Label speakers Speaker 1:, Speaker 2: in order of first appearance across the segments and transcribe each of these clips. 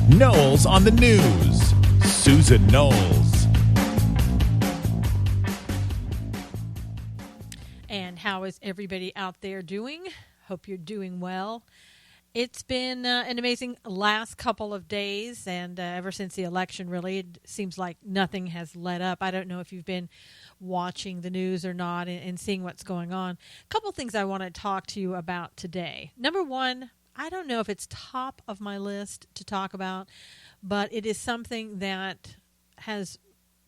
Speaker 1: Knowles on the News. Susan Knowles.
Speaker 2: And how is everybody out there doing? Hope you're doing well. It's been an amazing last couple of days, and ever since the election, really, it seems like nothing has let up. I don't know if you've been watching the news or not and seeing what's going on. A couple things I want to talk to you about today. Number one, I don't know if it's top of my list to talk about, but it is something that has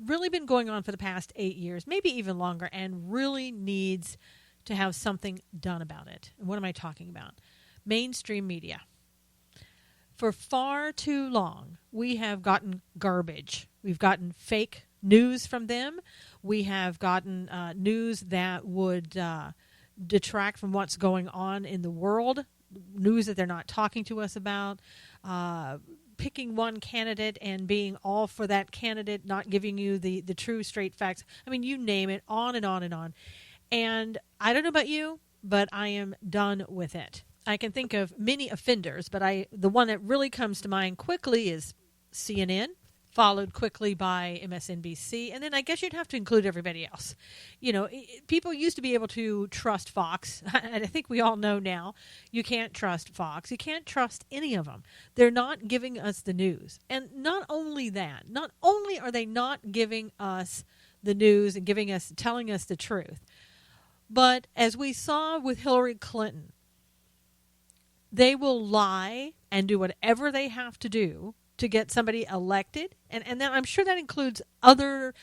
Speaker 2: really been going on for the past 8 years, maybe even longer, and really needs to have something done about it. And what am I talking about? Mainstream media. For far too long, we have gotten garbage. We've gotten fake news from them. We have gotten news that would detract from what's going on in the world, news that they're not talking to us about, picking one candidate and being all for that candidate, not giving you the true straight facts. I mean, you name it, on and on and on. And I don't know about you, but I am done with it. I can think of many offenders, but the one that really comes to mind quickly is CNN, followed quickly by MSNBC, and then I guess you'd have to include everybody else. You know, people used to be able to trust Fox, and I think we all know now you can't trust Fox. You can't trust any of them. They're not giving us the news. And not only that, not only are they not giving us the news and telling us the truth, but as we saw with Hillary Clinton, they will lie and do whatever they have to do to get somebody elected. And then I'm sure that includes other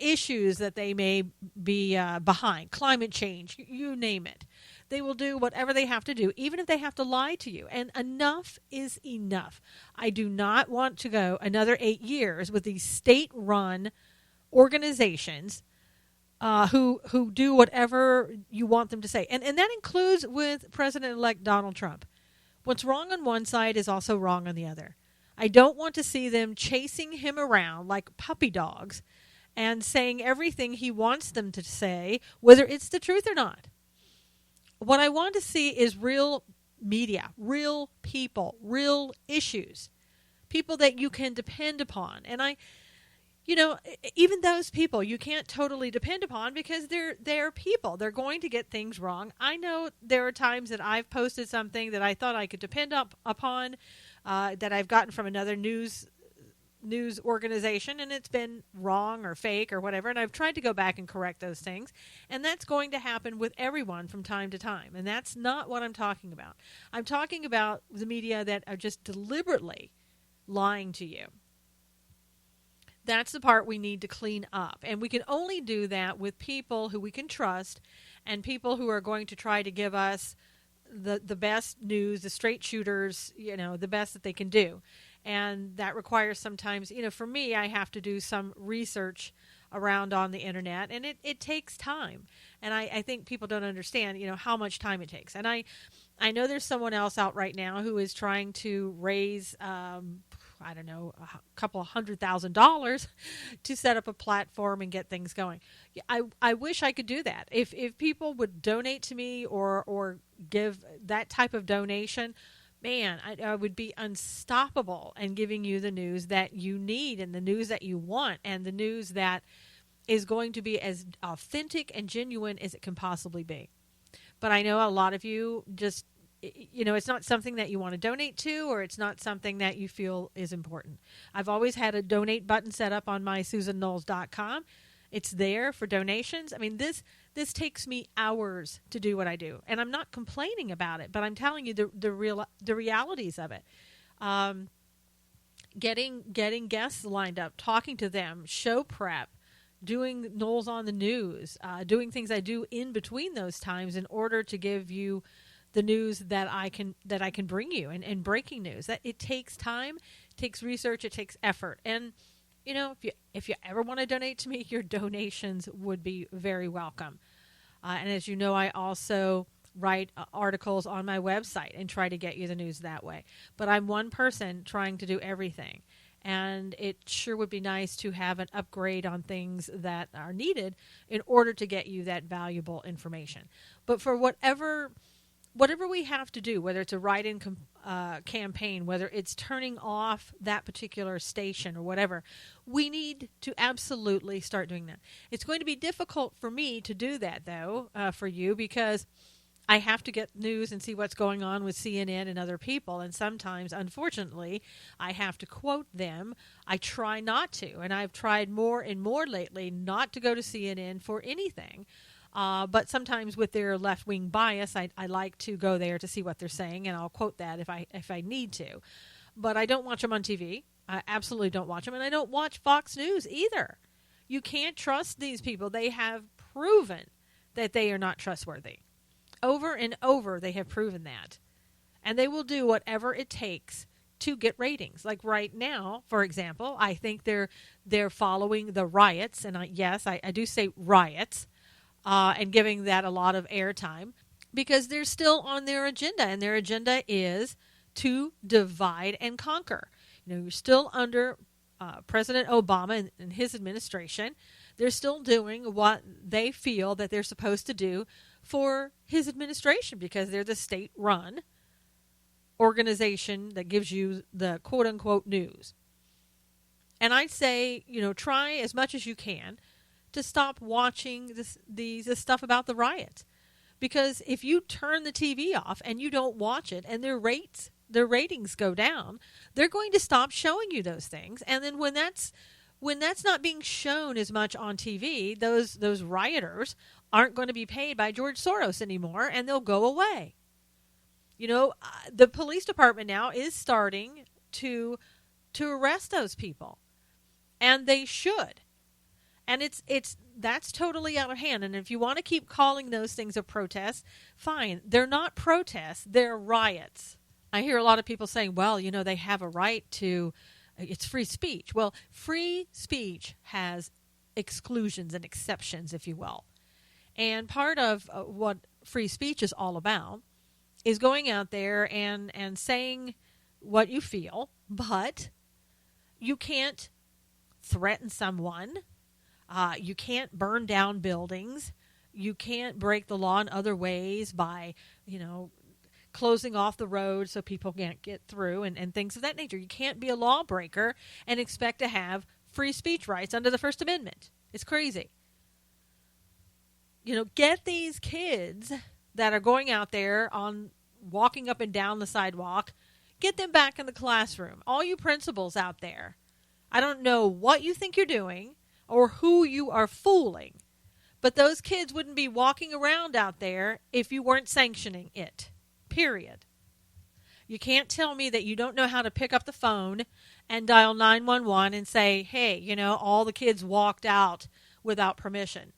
Speaker 2: issues that they may be behind. Climate change, you name it. They will do whatever they have to do, even if they have to lie to you. And enough is enough. I do not want to go another 8 years with these state-run organizations who do whatever you want them to say. And that includes with President-elect Donald Trump. What's wrong on one side is also wrong on the other. I don't want to see them chasing him around like puppy dogs and saying everything he wants them to say, whether it's the truth or not. What I want to see is real media, real people, real issues, people that you can depend upon. And even those people you can't totally depend upon because they're people. They're going to get things wrong. I know there are times that I've posted something that I thought I could depend upon that I've gotten from another news organization, and it's been wrong or fake or whatever, and I've tried to go back and correct those things. And that's going to happen with everyone from time to time, and that's not what I'm talking about. I'm talking about the media that are just deliberately lying to you. That's the part we need to clean up. And we can only do that with people who we can trust and people who are going to try to give us the best news, the straight shooters, the best that they can do. And that requires sometimes, for me, I have to do some research around on the internet, and it takes time. And I think people don't understand, how much time it takes. And I know there's someone else out right now who is trying to raise a couple of $100,000 to set up a platform and get things going. I wish I could do that. If people would donate to me or give that type of donation, man, I would be unstoppable in giving you the news that you need and the news that you want and the news that is going to be as authentic and genuine as it can possibly be. But I know a lot of you just, it's not something that you want to donate to, or it's not something that you feel is important. I've always had a donate button set up on my SusanKnowles.com. It's there for donations. I mean, this takes me hours to do what I do, and I'm not complaining about it, but I'm telling you the realities of it. Getting guests lined up, talking to them, show prep, doing Knowles on the News, doing things I do in between those times in order to give you the news that I can bring you, and breaking news. That it takes time, it takes research, it takes effort. And if you ever want to donate to me, your donations would be very welcome. And as you know, I also write articles on my website and try to get you the news that way. But I'm one person trying to do everything. And it sure would be nice to have an upgrade on things that are needed in order to get you that valuable information. But for whatever whatever we have to do, whether it's a write-in campaign, whether it's turning off that particular station or whatever, we need to absolutely start doing that. It's going to be difficult for me to do that, though, for you, because I have to get news and see what's going on with CNN and other people, and sometimes, unfortunately, I have to quote them. I try not to, and I've tried more and more lately not to go to CNN for anything. But sometimes with their left-wing bias, I like to go there to see what they're saying, and I'll quote that if I need to. But I don't watch them on TV. I absolutely don't watch them, and I don't watch Fox News either. You can't trust these people. They have proven that they are not trustworthy. Over and over, they have proven that. And they will do whatever it takes to get ratings. Like right now, for example, I think they're following the riots, and I do say riots, and giving that a lot of airtime because they're still on their agenda, and their agenda is to divide and conquer. You're still under President Obama and his administration. They're still doing what they feel that they're supposed to do for his administration because they're the state-run organization that gives you the quote-unquote news. And I'd say, try as much as you can to stop watching this stuff about the riots. Because if you turn the TV off and you don't watch it and their ratings go down, they're going to stop showing you those things. And then when that's not being shown as much on TV, those rioters aren't going to be paid by George Soros anymore, and they'll go away. The police department now is starting to arrest those people, and they should. And that's totally out of hand. And if you want to keep calling those things a protest, fine. They're not protests, they're riots. I hear a lot of people saying, well, they have a right to, it's free speech. Well, free speech has exclusions and exceptions, if you will. And part of what free speech is all about is going out there and saying what you feel, but you can't threaten someone. You can't burn down buildings. You can't break the law in other ways by, closing off the road so people can't get through and things of that nature. You can't be a lawbreaker and expect to have free speech rights under the First Amendment. It's crazy. Get these kids that are going out there on walking up and down the sidewalk, get them back in the classroom. All you principals out there, I don't know what you think you're doing or who you are fooling, but those kids wouldn't be walking around out there if you weren't sanctioning it, period. You can't tell me that you don't know how to pick up the phone and dial 911 and say, hey, all the kids walked out without permission.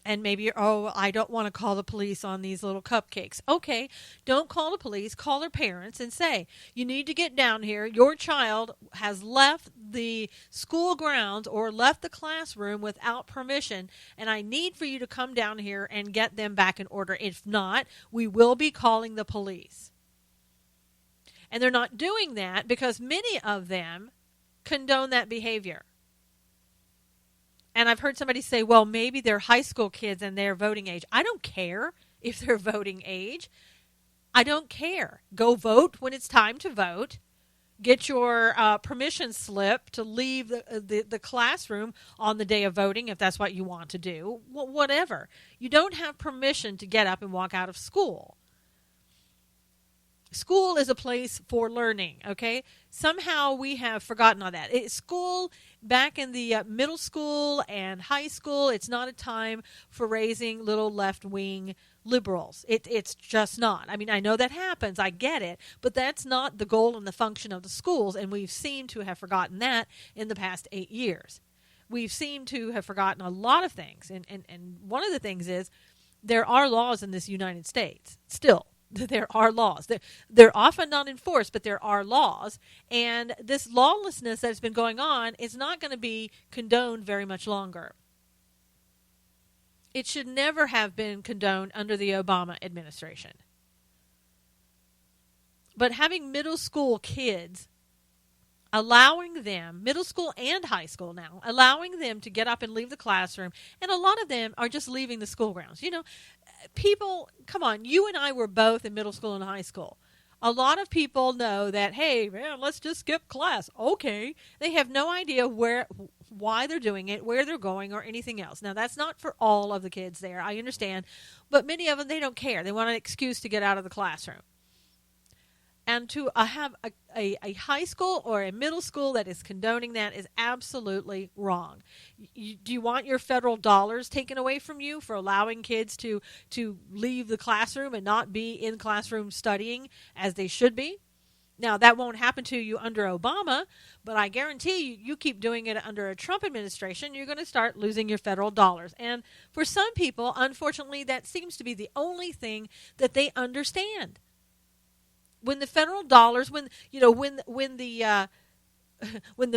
Speaker 2: And maybe, I don't want to call the police on these little cupcakes. Okay, don't call the police. Call their parents and say, you need to get down here. Your child has left the school grounds or left the classroom without permission, and I need for you to come down here and get them back in order. If not, we will be calling the police. And they're not doing that because many of them condone that behavior. And I've heard somebody say, well, maybe they're high school kids and they're voting age. I don't care if they're voting age. I don't care. Go vote when it's time to vote. Get your permission slip to leave the classroom on the day of voting if that's what you want to do. Whatever. You don't have permission to get up and walk out of school. School is a place for learning, okay? Somehow we have forgotten all that. School, back in the middle school and high school, it's not a time for raising little left-wing liberals. It's just not. I mean, I know that happens. I get it. But that's not the goal and the function of the schools, and we've seemed to have forgotten that in the past 8 years. We've seemed to have forgotten a lot of things, and one of the things is there are laws in this United States still. There are laws. They're often not enforced, but there are laws. And this lawlessness that's been going on is not going to be condoned very much longer. It should never have been condoned under the Obama administration. But having middle school kids, allowing them, middle school and high school now, allowing them to get up and leave the classroom, and a lot of them are just leaving the school grounds. people, come on, you and I were both in middle school and high school. A lot of people know that, hey, man, let's just skip class. Okay. They have no idea why they're doing it, where they're going, or anything else. Now, that's not for all of the kids there. I understand. But many of them, they don't care. They want an excuse to get out of the classroom. And to have a high school or a middle school that is condoning that is absolutely wrong. Do you want your federal dollars taken away from you for allowing kids to leave the classroom and not be in classroom studying as they should be? Now, that won't happen to you under Obama, but I guarantee you keep doing it under a Trump administration, you're going to start losing your federal dollars. And for some people, unfortunately, that seems to be the only thing that they understand. When the federal dollars, when the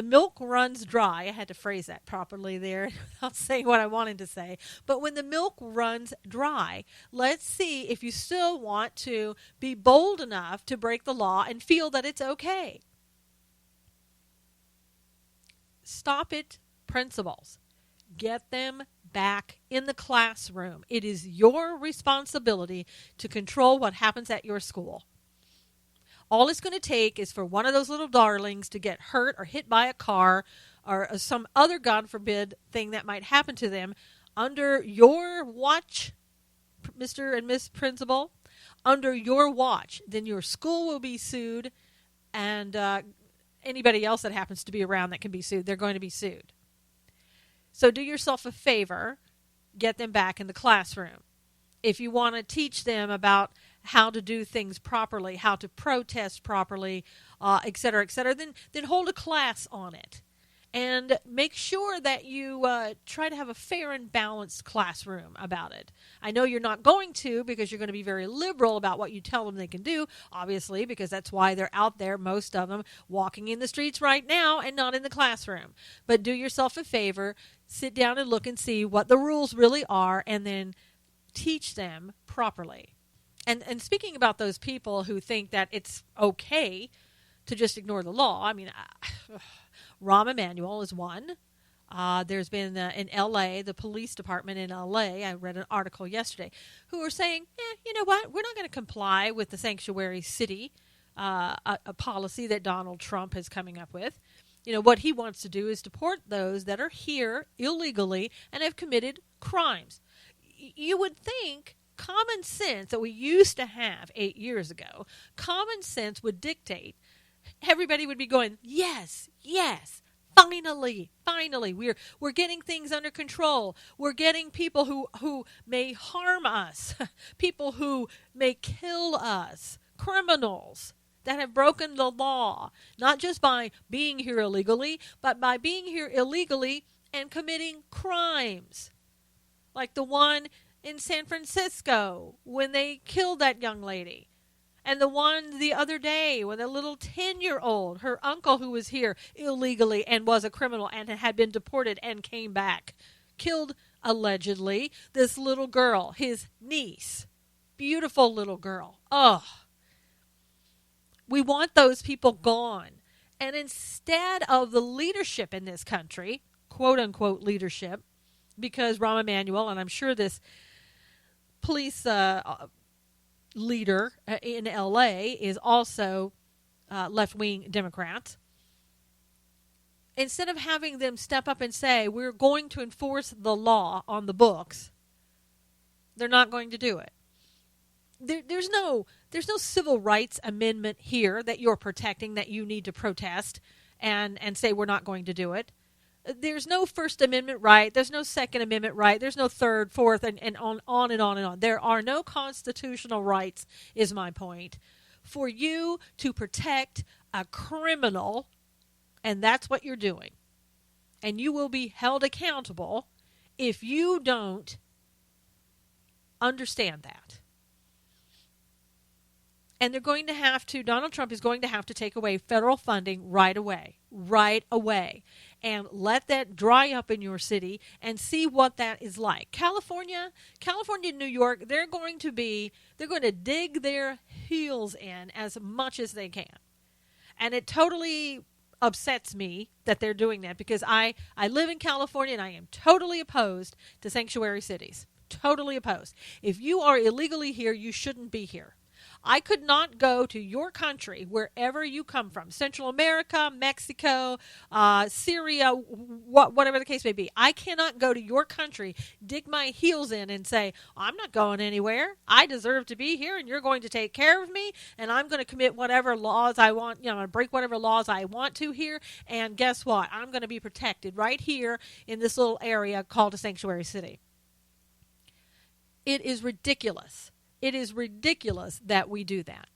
Speaker 2: milk runs dry, I had to phrase that properly there without saying what I wanted to say, but when the milk runs dry, let's see if you still want to be bold enough to break the law and feel that it's okay. Stop it, principals. Get them back in the classroom. It is your responsibility to control what happens at your school. All it's going to take is for one of those little darlings to get hurt or hit by a car or some other, God forbid, thing that might happen to them under your watch, Mr. and Miss Principal, under your watch. Then your school will be sued, and anybody else that happens to be around that can be sued, they're going to be sued. So do yourself a favor, get them back in the classroom. If you want to teach them about how to do things properly, how to protest properly, et cetera, then hold a class on it. And make sure that you try to have a fair and balanced classroom about it. I know you're not going to, because you're going to be very liberal about what you tell them they can do, obviously, because that's why they're out there, most of them, walking in the streets right now and not in the classroom. But do yourself a favor, sit down and look and see what the rules really are, and then teach them properly. And speaking about those people who think that it's okay to just ignore the law, I mean, Rahm Emanuel is one. There's been in L.A., the police department in L.A., I read an article yesterday, who are saying, you know what, we're not going to comply with the sanctuary city a policy that Donald Trump is coming up with. You know, what he wants to do is deport those that are here illegally and have committed crimes. You would think common sense that we used to have 8 years ago, common sense would dictate everybody would be going, yes, finally, we're getting things under control. We're getting people who may harm us, people who may kill us, criminals that have broken the law, not just by being here illegally, but by being here illegally and committing crimes. Like the one in San Francisco when they killed that young lady. And the one the other day when a little 10-year-old, her uncle who was here illegally and was a criminal and had been deported and came back, killed, allegedly, this little girl, his niece. Beautiful little girl. Oh. We want those people gone. And instead of the leadership in this country, quote-unquote leadership, because Rahm Emanuel, and I'm sure this police leader in L.A. is also left-wing Democrats, instead of having them step up and say, we're going to enforce the law on the books, they're not going to do it. There's no civil rights amendment here that you're protecting that you need to protest and say we're not going to do it. There's no First Amendment right. There's no Second Amendment right. There's no third, fourth, and on and on and on. There are no constitutional rights, is my point, for you to protect a criminal, and that's what you're doing. And you will be held accountable if you don't understand that. And they're going to have to, Donald Trump is going to have to take away federal funding right away, and let that dry up in your city and see what that is like. California, New York, they're going to dig their heels in as much as they can. And it totally upsets me that they're doing that because I live in California and I am totally opposed to sanctuary cities. totally opposed. If you are illegally here, you shouldn't be here. I could not go to your country, wherever you come from, Central America, Mexico, Syria, whatever the case may be. I cannot go to your country, dig my heels in and say, I'm not going anywhere. I deserve to be here, and you're going to take care of me, and I'm going to commit whatever laws I want, I'm going to break whatever laws I want to here, and guess what? I'm going to be protected right here in this little area called a sanctuary city. It is ridiculous. It is ridiculous that we do that.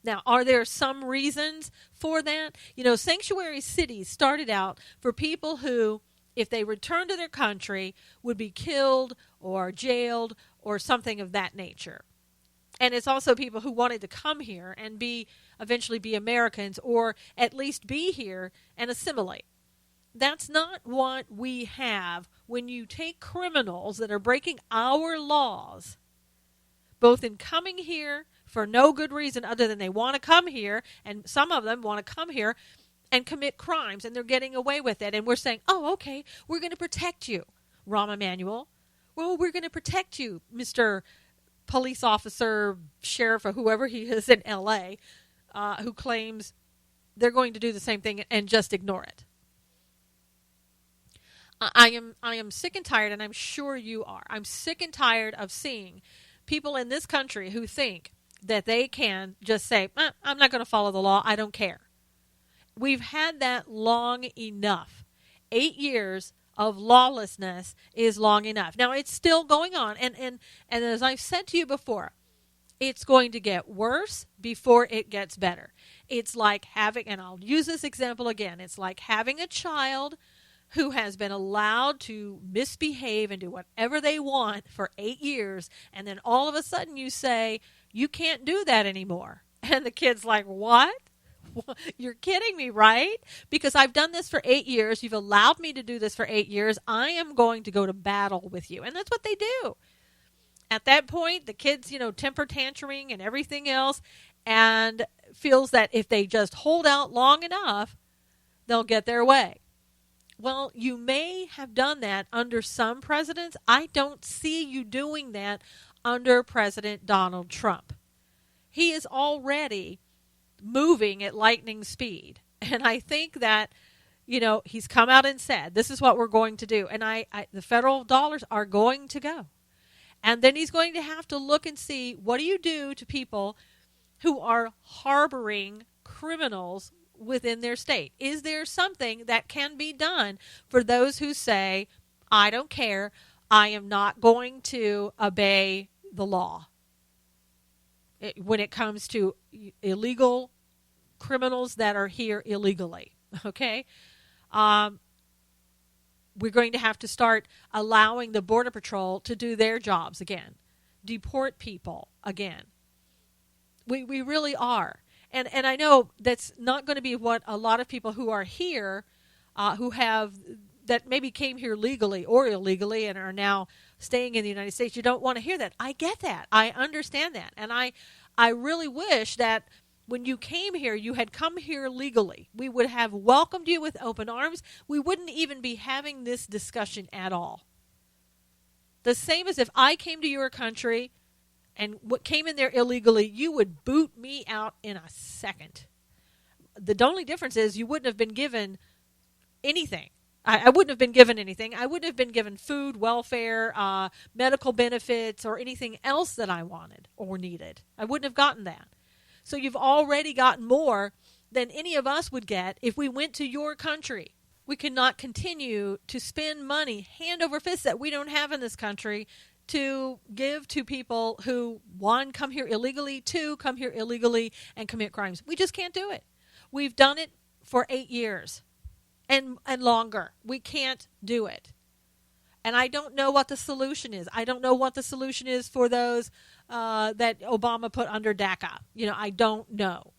Speaker 2: Now, are there some reasons for that? Sanctuary cities started out for people who, if they returned to their country, would be killed or jailed or something of that nature. And it's also people who wanted to come here and eventually be Americans, or at least be here and assimilate. That's not what we have when you take criminals that are breaking our laws, both in coming here for no good reason other than they want to come here, and some of them want to come here and commit crimes, and they're getting away with it. And we're saying, oh, okay, we're going to protect you, Rahm Emanuel. Well, we're going to protect you, Mr. Police Officer, Sheriff, or whoever he is in L.A., who claims they're going to do the same thing and just ignore it. I am sick and tired, and I'm sure you are. I'm sick and tired of seeing people in this country who think that they can just say, I'm not going to follow the law. I don't care. We've had that long enough. 8 years of lawlessness is long enough. Now, it's still going on. And as I've said to you before, it's going to get worse before it gets better. It's like having, and I'll use this example again, it's like having a child who has been allowed to misbehave and do whatever they want for 8 years, and then all of a sudden you say, you can't do that anymore. And the kid's like, what? You're kidding me, right? Because I've done this for 8 years. You've allowed me to do this for 8 years. I am going to go to battle with you. And that's what they do. At that point, the kid's, temper tantruming and everything else, and feels that if they just hold out long enough, they'll get their way. Well, you may have done that under some presidents. I don't see you doing that under President Donald Trump. He is already moving at lightning speed. And I think that, he's come out and said, this is what we're going to do. And the federal dollars are going to go. And then he's going to have to look and see, what do you do to people who are harboring criminals within their state? Is there something that can be done for those who say, I don't care, I am not going to obey the law? When it comes to illegal criminals that are here illegally, okay? We're going to have to start allowing the Border Patrol to do their jobs again, deport people again. We really are. And I know that's not going to be what a lot of people who are here, that maybe came here legally or illegally and are now staying in the United States, you don't want to hear that. I get that. I understand that. And I really wish that when you came here, you had come here legally. We would have welcomed you with open arms. We wouldn't even be having this discussion at all. The same as if I came to your country and what came in there illegally, you would boot me out in a second. The only difference is you wouldn't have been given anything. I wouldn't have been given anything. I wouldn't have been given food, welfare, medical benefits, or anything else that I wanted or needed. I wouldn't have gotten that. So you've already gotten more than any of us would get if we went to your country. We cannot continue to spend money hand over fist that we don't have in this country to give to people who, one, come here illegally, two, come here illegally and commit crimes. We just can't do it. We've done it for 8 years and longer. We can't do it. And I don't know what the solution is. I don't know what the solution is for those that Obama put under DACA. I don't know.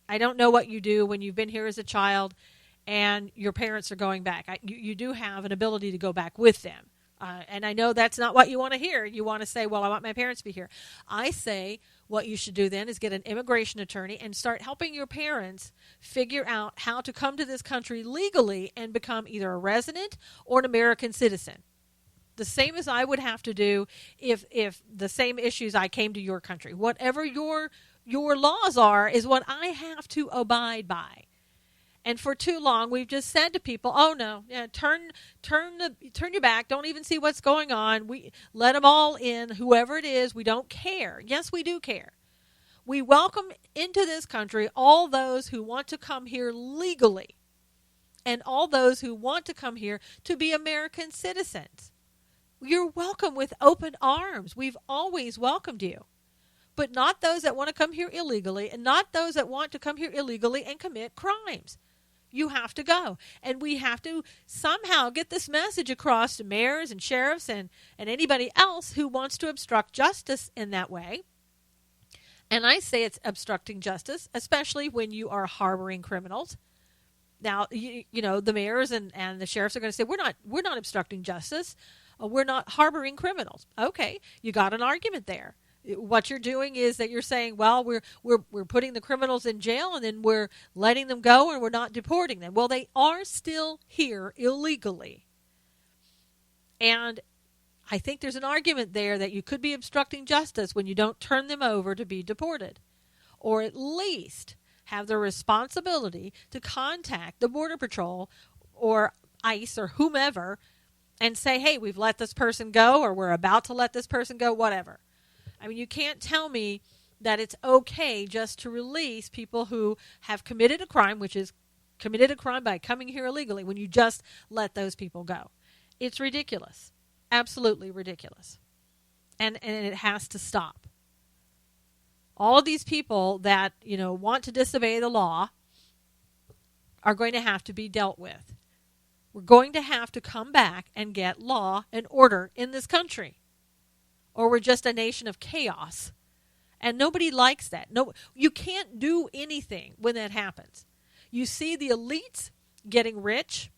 Speaker 2: I don't know what you do when you've been here as a child and your parents are going back. You do have an ability to go back with them. And I know that's not what you want to hear. You want to say, well, I want my parents to be here. I say what you should do then is get an immigration attorney and start helping your parents figure out how to come to this country legally and become either a resident or an American citizen. The same as I would have to do if the same issues I came to your country. Whatever your laws are is what I have to abide by. And for too long, we've just said to people, "Oh no, yeah, turn your back. Don't even see what's going on. We let them all in, whoever it is. We don't care." Yes, we do care. We welcome into this country all those who want to come here legally, and all those who want to come here to be American citizens. You're welcome with open arms. We've always welcomed you. But not those that want to come here illegally, and not those that want to come here illegally and commit crimes. You have to go. And we have to somehow get this message across to mayors and sheriffs and anybody else who wants to obstruct justice in that way. And I say it's obstructing justice, especially when you are harboring criminals. Now, you know, the mayors and the sheriffs are going to say, we're not obstructing justice. We're not harboring criminals. Okay, you got an argument there. What you're doing is that you're saying, well, we're putting the criminals in jail and then we're letting them go and we're not deporting them. Well, they are still here illegally. And I think there's an argument there that you could be obstructing justice when you don't turn them over to be deported, or at least have the responsibility to contact the Border Patrol or ICE or whomever and say, hey, we've let this person go, or we're about to let this person go, whatever. I mean, you can't tell me that it's okay just to release people who have committed a crime, which is committed a crime by coming here illegally, when you just let those people go. It's ridiculous. Absolutely ridiculous. And it has to stop. All of these people that, you know, want to disobey the law are going to have to be dealt with. We're going to have to come back and get law and order in this country, or we're just a nation of chaos. And nobody likes that. No, you can't do anything when that happens. You see the elites getting rich.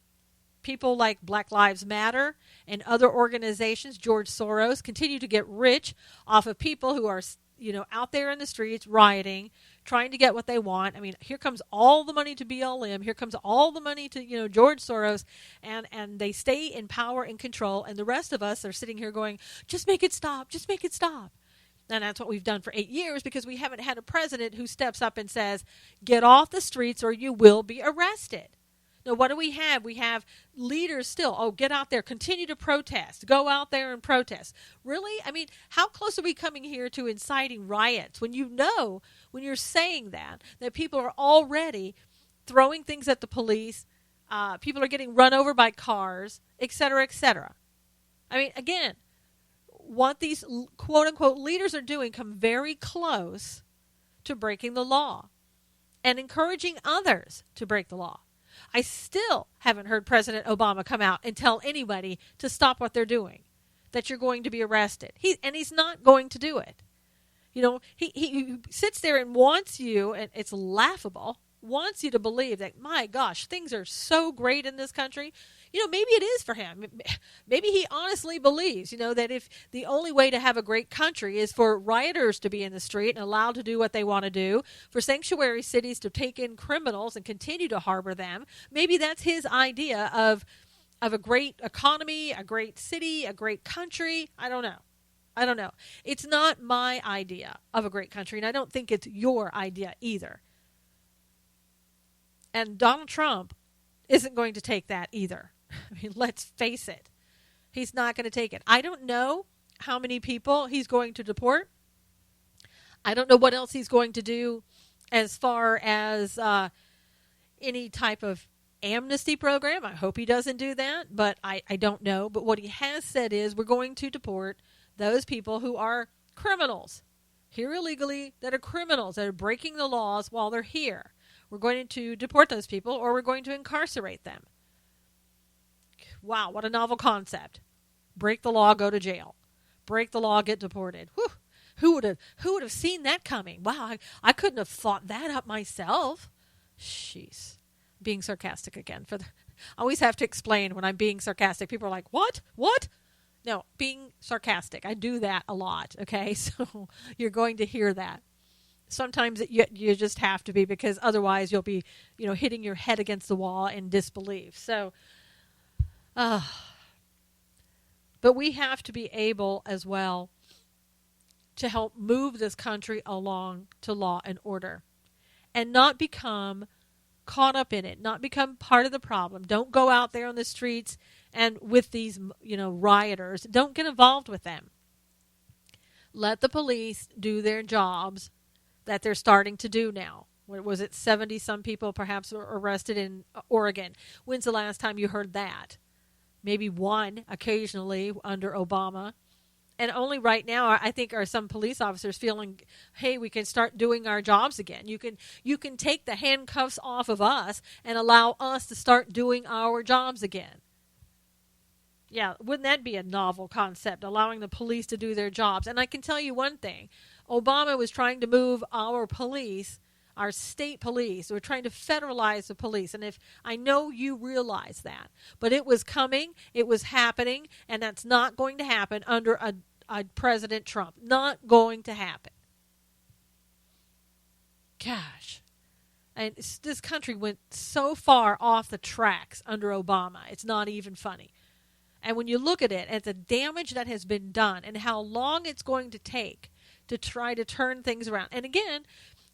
Speaker 2: People like Black Lives Matter and other organizations, George Soros, continue to get rich off of people who are, you know, out there in the streets rioting, trying to get what they want. I mean, here comes all the money to BLM. Here comes all the money to, you know, George Soros, and they stay in power and control. And the rest of us are sitting here going, just make it stop. Just make it stop. And that's what we've done for 8 years, because we haven't had a president who steps up and says, get off the streets or you will be arrested. Now, what do we have? We have leaders still. Oh, get out there. Continue to protest. Go out there and protest. Really? I mean, how close are we coming here to inciting riots when you know, when you're saying that people are already throwing things at the police, people are getting run over by cars, et cetera, et cetera. I mean, again, what these quote-unquote leaders are doing come very close to breaking the law and encouraging others to break the law. I still haven't heard President Obama come out and tell anybody to stop what they're doing, that you're going to be arrested. He's not going to do it. You know, he sits there and wants you, and it's laughable, wants you to believe that, my gosh, things are so great in this country. You know, maybe it is for him. Maybe he honestly believes, you know, that if the only way to have a great country is for rioters to be in the street and allowed to do what they want to do, for sanctuary cities to take in criminals and continue to harbor them, maybe that's his idea of a great economy, a great city, a great country. I don't know. It's not my idea of a great country, and I don't think it's your idea either. And Donald Trump isn't going to take that either. I mean, let's face it. He's not going to take it. I don't know how many people he's going to deport. I don't know what else he's going to do as far as any type of amnesty program. I hope he doesn't do that, but I don't know. But what he has said is we're going to deport those people who are criminals, here illegally, that are criminals, that are breaking the laws while they're here. We're going to deport those people, or we're going to incarcerate them. Wow, what a novel concept. Break the law, go to jail. Break the law, get deported. Whew. Who would have seen that coming? Wow, I couldn't have thought that up myself. Jeez. Being sarcastic again. I always have to explain when I'm being sarcastic. People are like, what? What? No, being sarcastic. I do that a lot, okay? So you're going to hear that. Sometimes you just have to be, because otherwise you'll be, you know, hitting your head against the wall in disbelief. So, but But we have to be able as well to help move this country along to law and order and not become caught up in it, not become part of the problem. Don't go out there on the streets and with these, rioters. Don't get involved with them. Let the police do their jobs that they're starting to do now. What was it, 70-some people perhaps were arrested in Oregon? When's the last time you heard that? Maybe one occasionally under Obama. And only right now, I think, are some police officers feeling, hey, we can start doing our jobs again. You can take the handcuffs off of us and allow us to start doing our jobs again. Yeah, wouldn't that be a novel concept, allowing the police to do their jobs? And I can tell you one thing. Obama was trying to move our police, our state police. We're trying to federalize the police. And if I know you realize that, but it was coming, it was happening, and that's not going to happen under a President Trump. Not going to happen. Gosh. And this country went so far off the tracks under Obama. It's not even funny. And when you look at it, at the damage that has been done and how long it's going to take to try to turn things around. And again,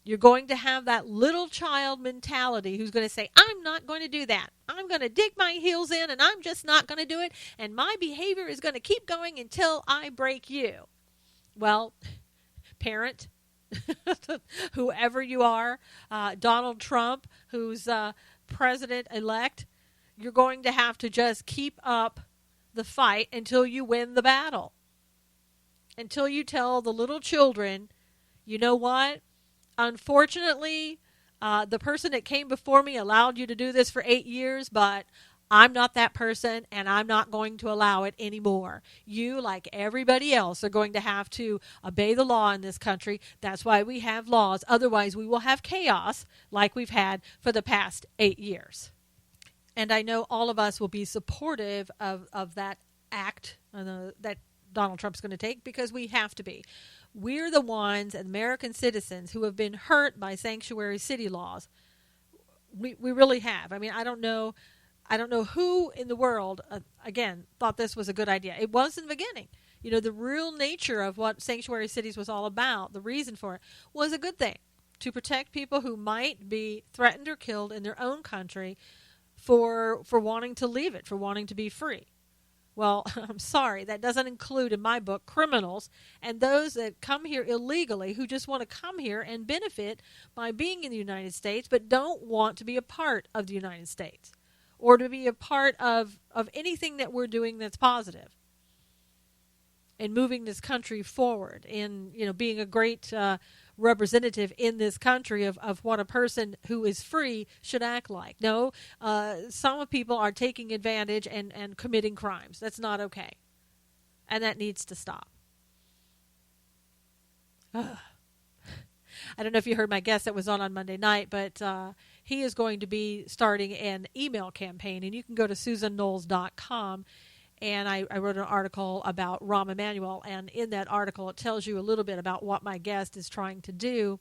Speaker 2: you're going to have that little child mentality who's going to say, I'm not going to do that. I'm going to dig my heels in and I'm just not going to do it. And my behavior is going to keep going until I break you. Well, parent, whoever you are, Donald Trump, who's president-elect, you're going to have to just keep up the fight until you win the battle. Until you tell the little children, you know what? Unfortunately, the person that came before me allowed you to do this for 8 years, but I'm not that person, and I'm not going to allow it anymore. You, like everybody else, are going to have to obey the law in this country. That's why we have laws. Otherwise, we will have chaos like we've had for the past 8 years. And I know all of us will be supportive of that act that Donald Trump's going to take, because we have to be. We're the ones, American citizens, who have been hurt by sanctuary city laws. We really have. I mean, I don't know who in the world, again, thought this was a good idea. It was in the beginning. The real nature of what sanctuary cities was all about, the reason for it, was a good thing, to protect people who might be threatened or killed in their own country for wanting to leave it, for wanting to be free. Well, I'm sorry, that doesn't include, in my book, criminals and those that come here illegally who just want to come here and benefit by being in the United States but don't want to be a part of the United States or to be a part of anything that we're doing that's positive in moving this country forward, in being a great representative in this country of what a person who is free should act like. No, some people are taking advantage and committing crimes. That's not okay. And that needs to stop. I don't know if you heard my guest that was on Monday night, but he is going to be starting an email campaign, and you can go to SusanKnowles.com. And I wrote an article about Rahm Emanuel, and in that article it tells you a little bit about what my guest is trying to do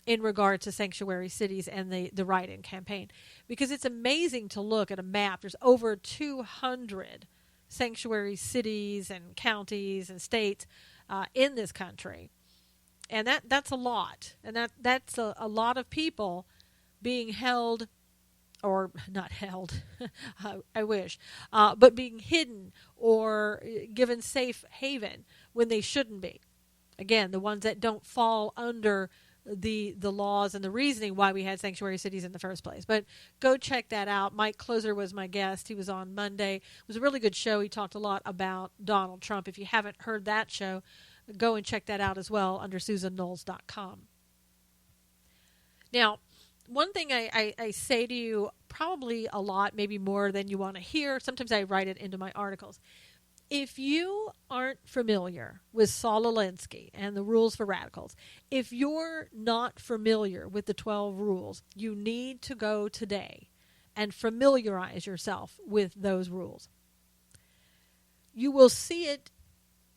Speaker 2: in regard to sanctuary cities and the write-in campaign. Because it's amazing to look at a map. There's over 200 sanctuary cities and counties and states in this country. And that's a lot. And that's a lot of people being held, or not held, I wish, but being hidden or given safe haven when they shouldn't be. Again, the ones that don't fall under the laws and the reasoning why we had sanctuary cities in the first place. But go check that out. Mike Closer was my guest. He was on Monday. It was a really good show. He talked a lot about Donald Trump. If you haven't heard that show, go and check that out as well under SusanKnowles.com. Now, one thing I say to you probably a lot, maybe more than you want to hear. Sometimes I write it into my articles. If you aren't familiar with Saul Alinsky and the rules for radicals, if you're not familiar with the 12 rules, you need to go today and familiarize yourself with those rules. You will see it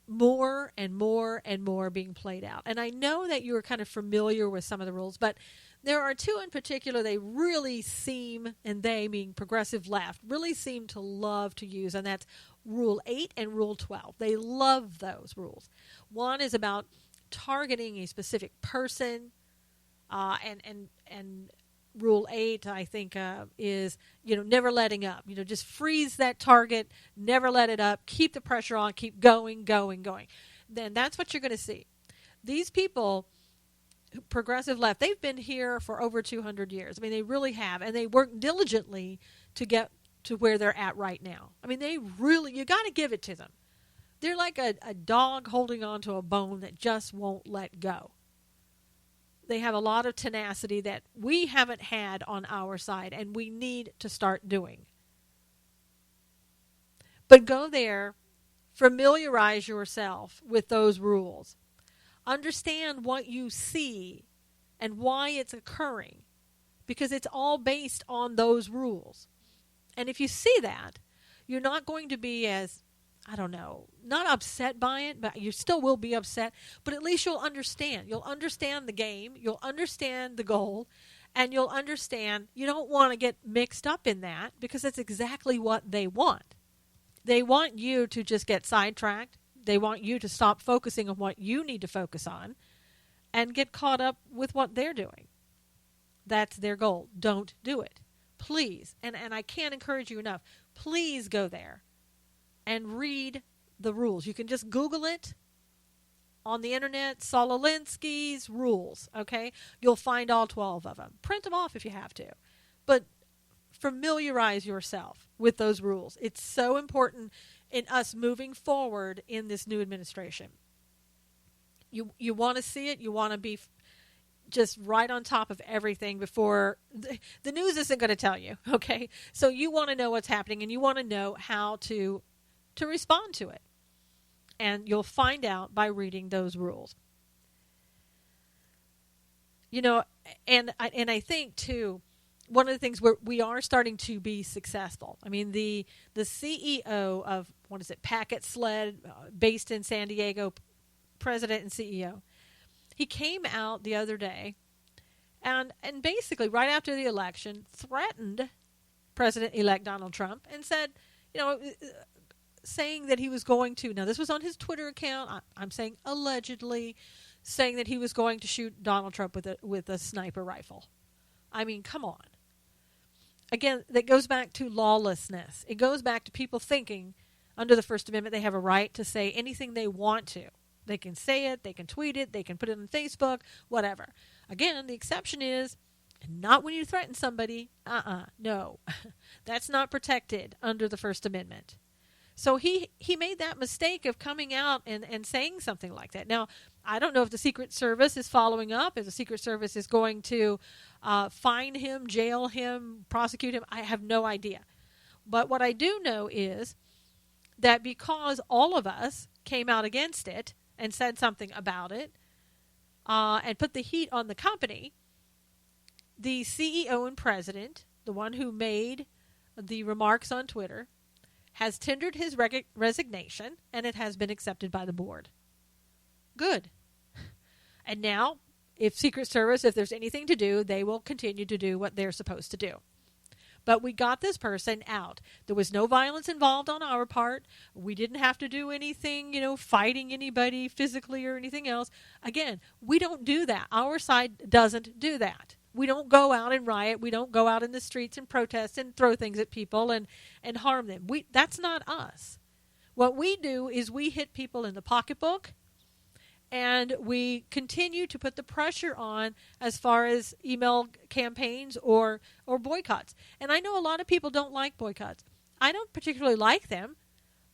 Speaker 2: more and more and more being played out. And I know that you are kind of familiar with some of the rules, but there are two in particular they really seem, and they meaning progressive left, really seem to love to use, and that's Rule 8 and Rule 12. They love those rules. One is about targeting a specific person, and Rule 8, I think, is, never letting up. Just freeze that target, never let it up, keep the pressure on, keep going. Then that's what you're going to see. These people, progressive left, they've been here for over 200 years. I mean, they really have, and they work diligently to get to where they're at right now. I mean, you got to give it to them. They're like a dog holding on to a bone that just won't let go. They have a lot of tenacity that we haven't had on our side, and we need to start doing. But go there, familiarize yourself with those rules. Understand what you see and why it's occurring, because it's all based on those rules. And if you see that, you're not going to be as, not upset by it, but you still will be upset, but at least you'll understand. You'll understand the game, you'll understand the goal, and you'll understand you don't want to get mixed up in that, because that's exactly what they want. They want you to just get sidetracked. They want you to stop focusing on what you need to focus on and get caught up with what they're doing. That's their goal. Don't do it. Please, and I can't encourage you enough, please go there and read the rules. You can just Google it on the internet, Saul Alinsky's rules, okay? You'll find all 12 of them. Print them off if you have to. But familiarize yourself with those rules. It's so important in us moving forward in this new administration. You want to see it. You want to be just right on top of everything before the news isn't going to tell you, okay? So you want to know what's happening, and you want to know how to respond to it. And you'll find out by reading those rules. And I think too, one of the things where we are starting to be successful. I mean, the CEO of, Packet Sled, based in San Diego, president and CEO, he came out the other day and basically right after the election threatened President-elect Donald Trump and said, saying that he was going to, now this was on his Twitter account, I'm saying allegedly, saying that he was going to shoot Donald Trump with a sniper rifle. I mean, come on. Again, that goes back to lawlessness. It goes back to people thinking under the First Amendment they have a right to say anything they want to. They can say it, they can tweet it, they can put it on Facebook, whatever. Again, the exception is not when you threaten somebody. No. That's not protected under the First Amendment. So he made that mistake of coming out and saying something like that. Now, I don't know if the Secret Service is following up, if the Secret Service is going to fine him, jail him, prosecute him. I have no idea. But what I do know is that because all of us came out against it and said something about it and put the heat on the company, the CEO and president, the one who made the remarks on Twitter, has tendered his resignation, and it has been accepted by the board. Good. And now, if Secret Service, if there's anything to do, they will continue to do what they're supposed to do. But we got this person out. There was no violence involved on our part. We didn't have to do anything, fighting anybody physically or anything else. Again, we don't do that. Our side doesn't do that. We don't go out and riot. We don't go out in the streets and protest and throw things at people and harm them. That's not us. What we do is we hit people in the pocketbook, and we continue to put the pressure on as far as email campaigns or boycotts. And I know a lot of people don't like boycotts. I don't particularly like them.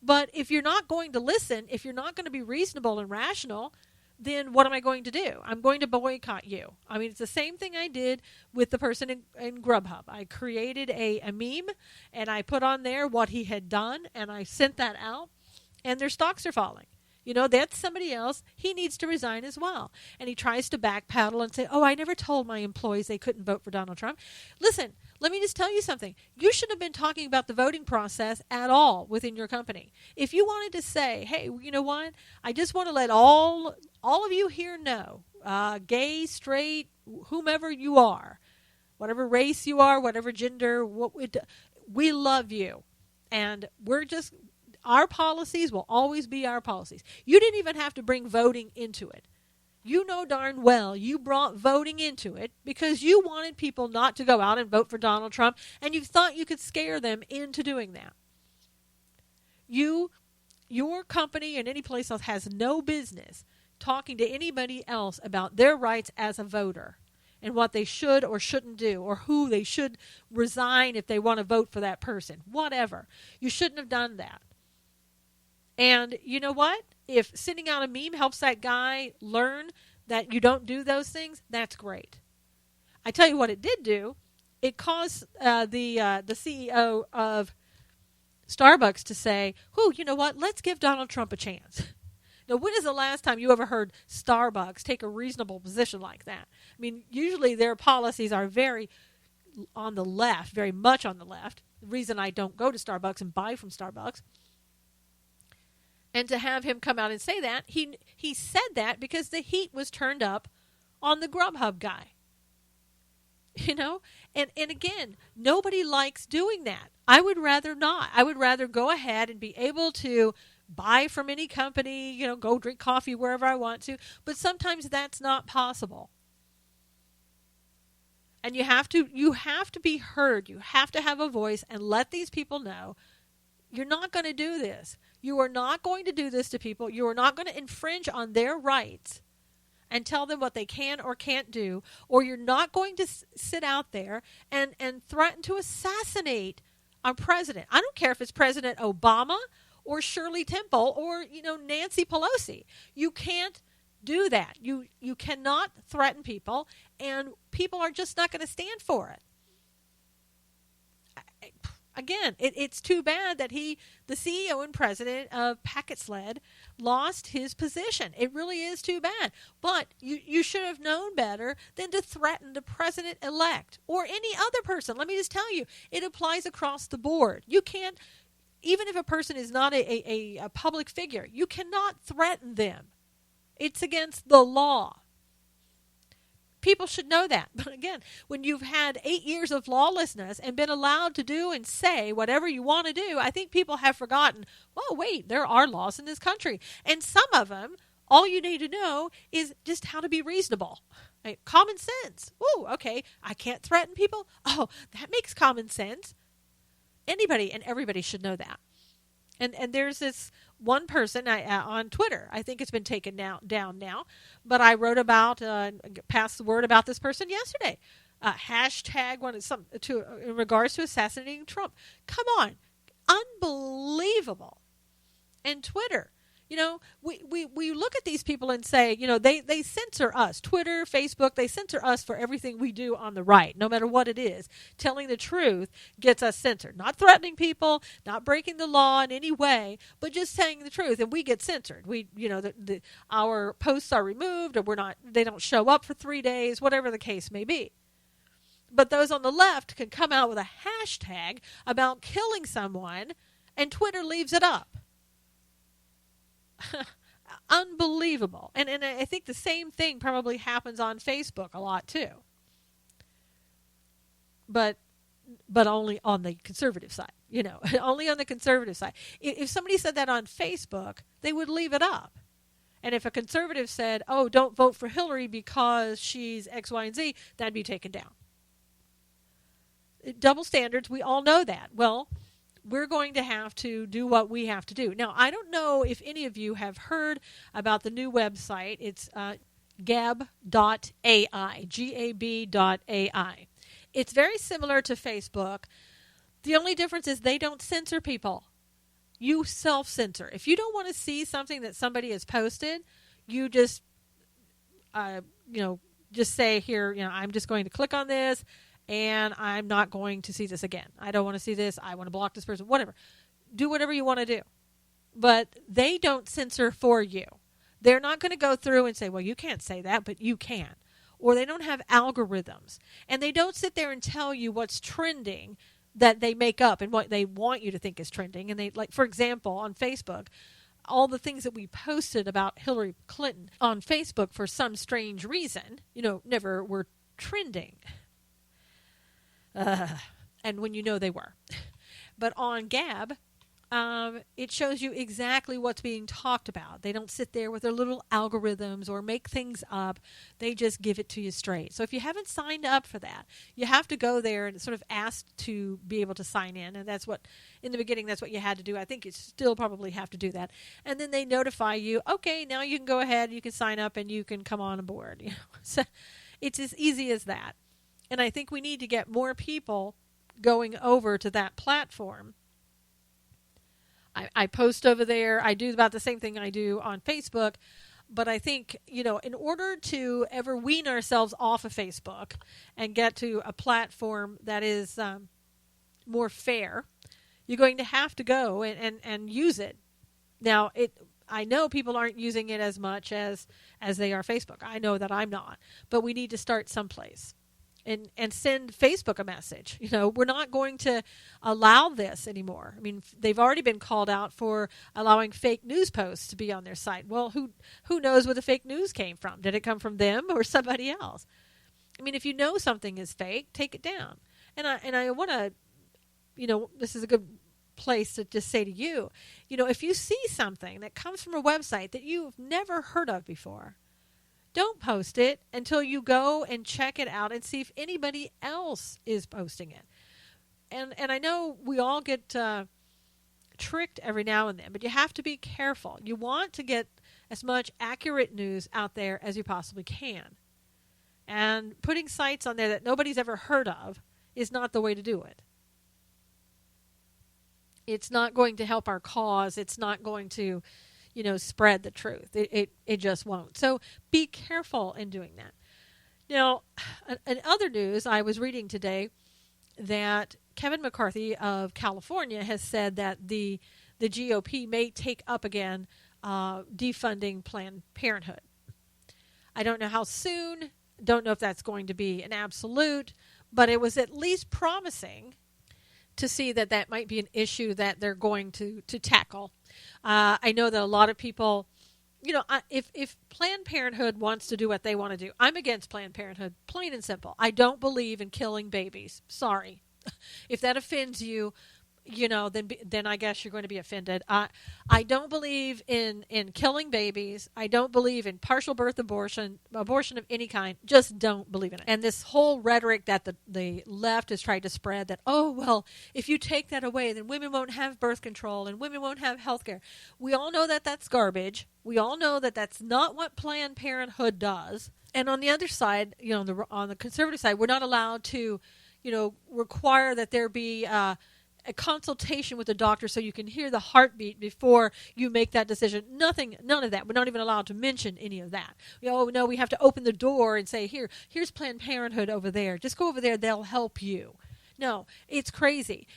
Speaker 2: But if you're not going to listen, if you're not going to be reasonable and rational, then what am I going to do? I'm going to boycott you. I mean, it's the same thing I did with the person in Grubhub. I created a meme, and I put on there what he had done, and I sent that out, and their stocks are falling. That's somebody else. He needs to resign as well. And he tries to backpedal and say, I never told my employees they couldn't vote for Donald Trump. Listen, let me just tell you something. You shouldn't have been talking about the voting process at all within your company. If you wanted to say, hey, you know what? I just want to let all of you here know, gay, straight, whomever you are, whatever race you are, whatever gender, we love you. And our policies will always be our policies. You didn't even have to bring voting into it. You know darn well you brought voting into it because you wanted people not to go out and vote for Donald Trump, and you thought you could scare them into doing that. Your company and any place else has no business talking to anybody else about their rights as a voter and what they should or shouldn't do, or who they should resign if they want to vote for that person. Whatever. You shouldn't have done that. And you know what? If sending out a meme helps that guy learn that you don't do those things, that's great. I tell you what it did do. It caused the CEO of Starbucks to say, you know what? Let's give Donald Trump a chance. Now, when is the last time you ever heard Starbucks take a reasonable position like that? I mean, usually their policies are very on the left, very much on the left. The reason I don't go to Starbucks and buy from Starbucks. And to have him come out and say that, he said that because the heat was turned up on the Grubhub guy. You know? And again, nobody likes doing that. I would rather not. I would rather go ahead and be able to buy from any company, go drink coffee wherever I want to. But sometimes that's not possible. And you have to be heard. You have to have a voice and let these people know you're not going to do this. You are not going to do this to people. You are not going to infringe on their rights and tell them what they can or can't do. Or you're not going to sit out there and threaten to assassinate our president. I don't care if it's President Obama or Shirley Temple or, Nancy Pelosi. You can't do that. You cannot threaten people, and people are just not going to stand for it. Again, it's too bad that the CEO and president of Packet Sled, lost his position. It really is too bad. But you should have known better than to threaten the president-elect or any other person. Let me just tell you, it applies across the board. You can't, even if a person is not a public figure, you cannot threaten them. It's against the law. People should know that. But again, when you've had 8 years of lawlessness and been allowed to do and say whatever you want to do, I think people have forgotten, well, wait, there are laws in this country. And some of them, all you need to know is just how to be reasonable. Right? Common sense. Ooh, okay, I can't threaten people. Oh, that makes common sense. Anybody and everybody should know that. And there's this one person on Twitter. I think it's been taken down now. But I wrote about, passed the word about this person yesterday. Hashtag in regards to assassinating Trump. Come on. Unbelievable. And Twitter. We look at these people and say, they censor us. Twitter, Facebook, they censor us for everything we do on the right, no matter what it is. Telling the truth gets us censored. Not threatening people, not breaking the law in any way, but just saying the truth, and we get censored. Our posts are removed, or they don't show up for 3 days, whatever the case may be. But those on the left can come out with a hashtag about killing someone, and Twitter leaves it up. Unbelievable. And I think the same thing probably happens on Facebook a lot too. But only on the conservative side, only on the conservative side. If somebody said that on Facebook, they would leave it up. And if a conservative said, oh, don't vote for Hillary because she's X, Y, and Z, that'd be taken down. Double standards, we all know that. Well, we're going to have to do what we have to do. Now, I don't know if any of you have heard about the new website. It's gab.ai, G-A-B.ai. It's very similar to Facebook. The only difference is they don't censor people. You self-censor. If you don't want to see something that somebody has posted, you just, just say here, I'm just going to click on this, and I'm not going to see this again. I don't want to see this. I want to block this person, whatever. Do whatever you want to do. But they don't censor for you. They're not going to go through and say, well, you can't say that, but you can. Or they don't have algorithms. And they don't sit there and tell you what's trending that they make up and what they want you to think is trending. And they, like, for example, on Facebook, all the things that we posted about Hillary Clinton on Facebook for some strange reason, never were trending. And when they were. But on Gab, it shows you exactly what's being talked about. They don't sit there with their little algorithms or make things up. They just give it to you straight. So if you haven't signed up for that, you have to go there and sort of ask to be able to sign in. And that's what, in the beginning, that's what you had to do. I think you still probably have to do that. And then they notify you, okay, now you can go ahead, you can sign up, and you can come on board. So it's as easy as that. And I think we need to get more people going over to that platform. I post over there. I do about the same thing I do on Facebook. But I think, in order to ever wean ourselves off of Facebook and get to a platform that is more fair, you're going to have to go and use it. Now, I know people aren't using it as much as they are Facebook. I know that I'm not. But we need to start someplace. And send Facebook a message. We're not going to allow this anymore. I mean, they've already been called out for allowing fake news posts to be on their site. Well, who knows where the fake news came from? Did it come from them or somebody else? I mean, if you know something is fake, take it down. And I want to, this is a good place to just say to you, if you see something that comes from a website that you've never heard of before, don't post it until you go and check it out and see if anybody else is posting it. And I know we all get tricked every now and then, but you have to be careful. You want to get as much accurate news out there as you possibly can. And putting sites on there that nobody's ever heard of is not the way to do it. It's not going to help our cause. It's not going to spread the truth. It just won't. So be careful in doing that. Now, in other news, I was reading today that Kevin McCarthy of California has said that the GOP may take up again defunding Planned Parenthood. I don't know how soon. Don't know if that's going to be an absolute, but it was at least promising to see that might be an issue that they're going to tackle. I know that a lot of people, if Planned Parenthood wants to do what they want to do, I'm against Planned Parenthood, plain and simple. I don't believe in killing babies. Sorry. If that offends you, then I guess you're going to be offended. I don't believe in killing babies. I don't believe in partial birth abortion of any kind. Just don't believe in it. And this whole rhetoric that the left has tried to spread that, oh, well, if you take that away, then women won't have birth control and women won't have health care. We all know that that's garbage. We all know that that's not what Planned Parenthood does. And on the other side, on the conservative side, we're not allowed to, require that there be a consultation with the doctor so you can hear the heartbeat before you make that decision. None of that. We're not even allowed to mention any of that. No, we have to open the door and say, here's Planned Parenthood over there. Just go over there. They'll help you. No, it's crazy.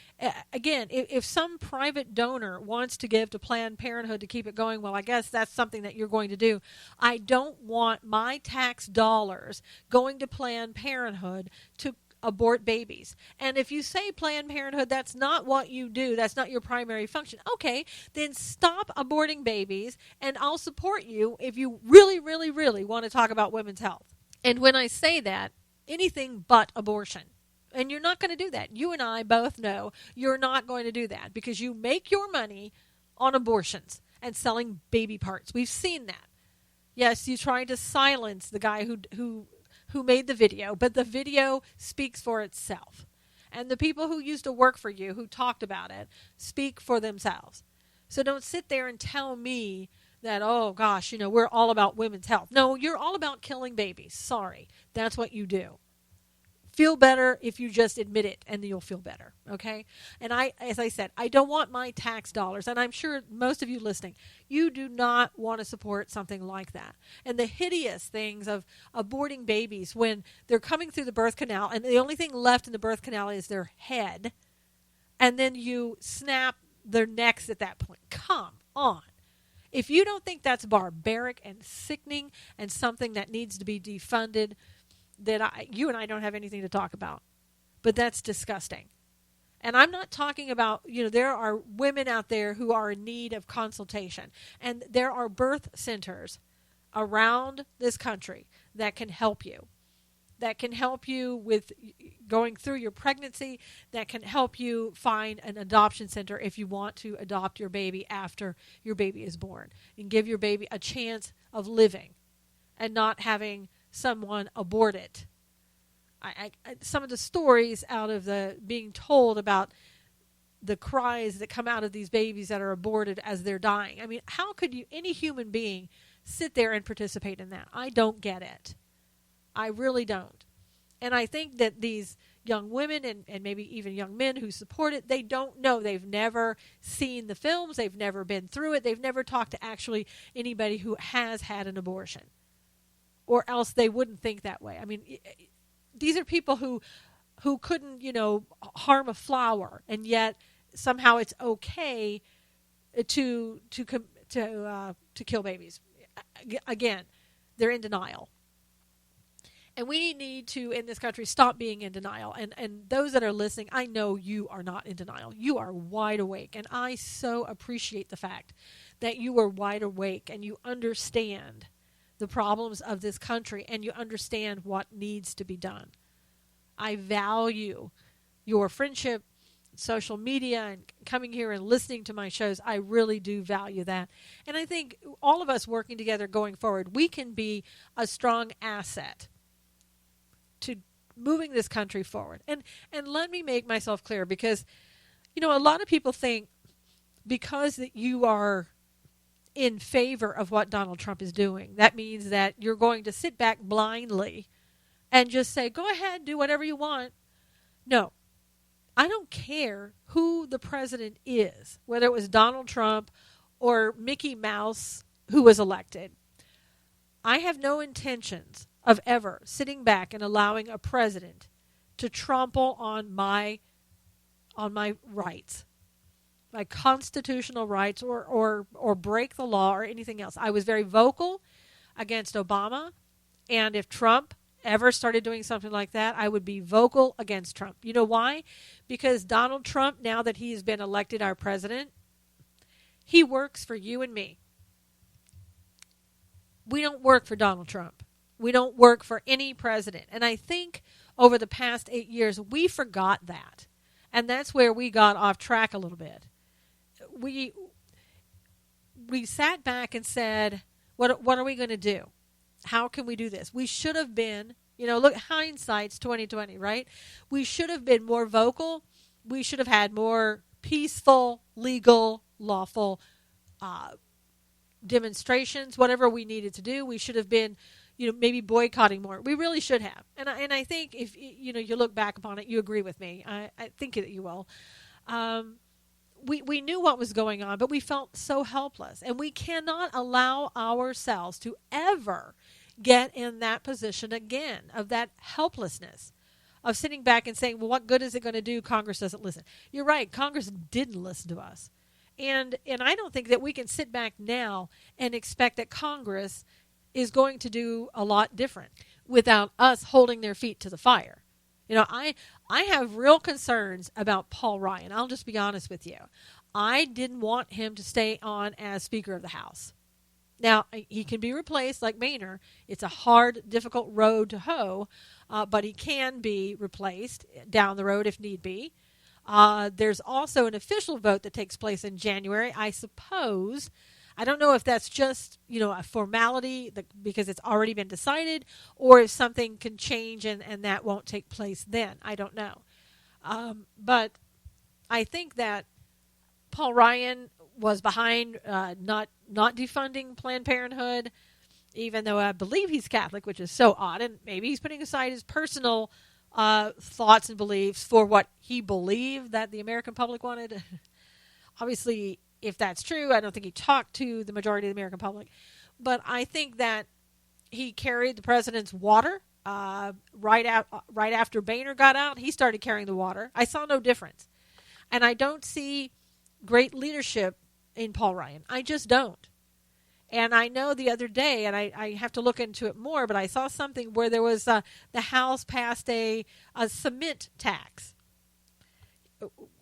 Speaker 2: Again, if some private donor wants to give to Planned Parenthood to keep it going, well, I guess that's something that you're going to do. I don't want my tax dollars going to Planned Parenthood to abort babies. And if you say Planned Parenthood, that's not what you do, that's not your primary function, okay, then stop aborting babies and I'll support you if you really, really, really want to talk about women's health. And when I say that, anything but abortion. And you're not going to do that. You and I both know you're not going to do that because you make your money on abortions and selling baby parts. We've seen that. Yes, you're trying to silence the guy who made the video, but the video speaks for itself. And the people who used to work for you, who talked about it, speak for themselves. So don't sit there and tell me that, oh gosh, we're all about women's health. No, you're all about killing babies. Sorry. That's what you do. Feel better if you just admit it, and you'll feel better, okay? And as I said, I don't want my tax dollars, and I'm sure most of you listening, you do not want to support something like that. And the hideous things of aborting babies when they're coming through the birth canal, and the only thing left in the birth canal is their head, and then you snap their necks at that point. Come on. If you don't think that's barbaric and sickening and something that needs to be defunded, that you and I don't have anything to talk about. But that's disgusting. And I'm not talking about, there are women out there who are in need of consultation. And there are birth centers around this country that can help you. that can help you with going through your pregnancy, that can help you find an adoption center if you want to adopt your baby after your baby is born and give your baby a chance of living and not having someone abort it. Some of the stories out of the being told about the cries that come out of these babies that are aborted as they're dying. I mean, how could any human being sit there and participate in that? I don't get it. I really don't. And I think that these young women and maybe even young men who support it, they don't know. They've never seen the films. They've never been through it. They've never talked to actually anybody who has had an abortion. Or else they wouldn't think that way. I mean, these are people who couldn't, harm a flower, and yet somehow it's okay to kill babies. Again, they're in denial. And we need to, in this country, stop being in denial. And those that are listening, I know you are not in denial. You are wide awake. And I so appreciate the fact that you are wide awake and you understand the problems of this country and you understand what needs to be done. I value your friendship, social media, and coming here and listening to my shows. I really do value that. And I think all of us working together going forward, we can be a strong asset to moving this country forward. And let me make myself clear, because, a lot of people think because that you are in favor of what Donald Trump is doing, that means that you're going to sit back blindly and just say, go ahead, do whatever you want. No, I don't care who the president is, whether it was Donald Trump or Mickey Mouse who was elected. I have no intentions of ever sitting back and allowing a president to trample on my rights, my constitutional rights, or break the law or anything else. I was very vocal against Obama, and if Trump ever started doing something like that, I would be vocal against Trump. You know why? Because Donald Trump, now that he's been elected our president, he works for you and me. We don't work for Donald Trump. We don't work for any president. And I think over the past 8 years, we forgot that. And that's where we got off track a little bit. We sat back and said, what are we going to do? How can we do this? We should have been, look, hindsight's 2020, right? We should have been more vocal. We should have had more peaceful, legal, lawful demonstrations, whatever we needed to do. We should have been, maybe boycotting more. We really should have. And I think if, you look back upon it, you agree with me. I think that you will. We knew what was going on, but we felt so helpless. And we cannot allow ourselves to ever get in that position again, of that helplessness, of sitting back and saying, well, what good is it going to do? Congress doesn't listen. You're right. Congress didn't listen to us. And I don't think that we can sit back now and expect that Congress is going to do a lot different without us holding their feet to the fire. I have real concerns about Paul Ryan. I'll just be honest with you. I didn't want him to stay on as Speaker of the House. Now, he can be replaced like Boehner. It's a hard, difficult road to hoe, but he can be replaced down the road if need be. There's also an official vote that takes place in January, I suppose. I don't know if that's just, a formality because it's already been decided, or if something can change and that won't take place then. I don't know. But I think that Paul Ryan was behind not defunding Planned Parenthood, even though I believe he's Catholic, which is so odd. And maybe he's putting aside his personal thoughts and beliefs for what he believed that the American public wanted. Obviously, if that's true, I don't think he talked to the majority of the American public. But I think that he carried the president's water. Right after Boehner got out, he started carrying the water. I saw no difference. And I don't see great leadership in Paul Ryan. I just don't. And I know the other day, and I have to look into it more, but I saw something where there was the House passed a cement tax.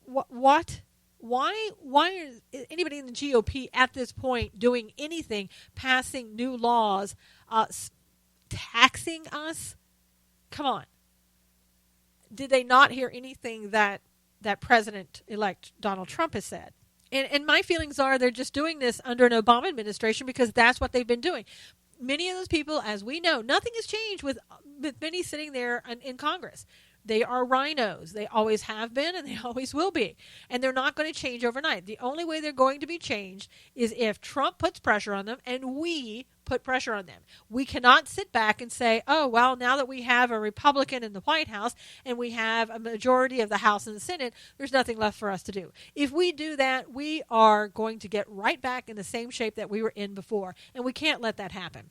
Speaker 2: What? Why is anybody in the GOP at this point doing anything, passing new laws, taxing us Come on. Did they not hear anything that President-elect Donald Trump has said? And my feelings are they're just doing this under an Obama administration because that's what they've been doing. Many of those people, as we know, nothing has changed with many sitting there in Congress. They are rhinos. They always have been and they always will be. And they're not going to change overnight. The only way they're going to be changed is if Trump puts pressure on them and we put pressure on them. We cannot sit back and say, oh, well, now that we have a Republican in the White House and we have a majority of the House and the Senate, there's nothing left for us to do. If we do that, we are going to get right back in the same shape that we were in before. And we can't let that happen.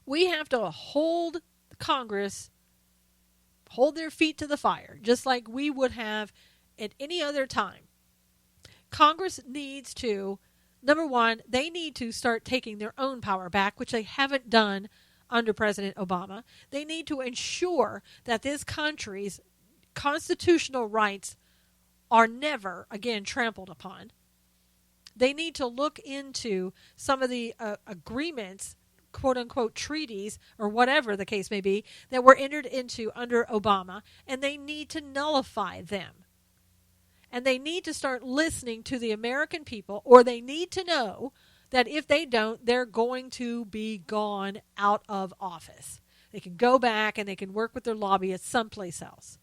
Speaker 2: We have to hold Congress, hold their feet to the fire, just like we would have at any other time. Congress needs to, number one, they need to start taking their own power back, which they haven't done under President Obama. They need to ensure that this country's constitutional rights are never, again, trampled upon. They need to look into some of the agreements, quote-unquote treaties, or whatever the case may be, that were entered into under Obama, and they need to nullify them. And they need to start listening to the American people, or they need to know that if they don't, they're going to be gone out of office. They can go back and they can work with their lobbyists someplace else.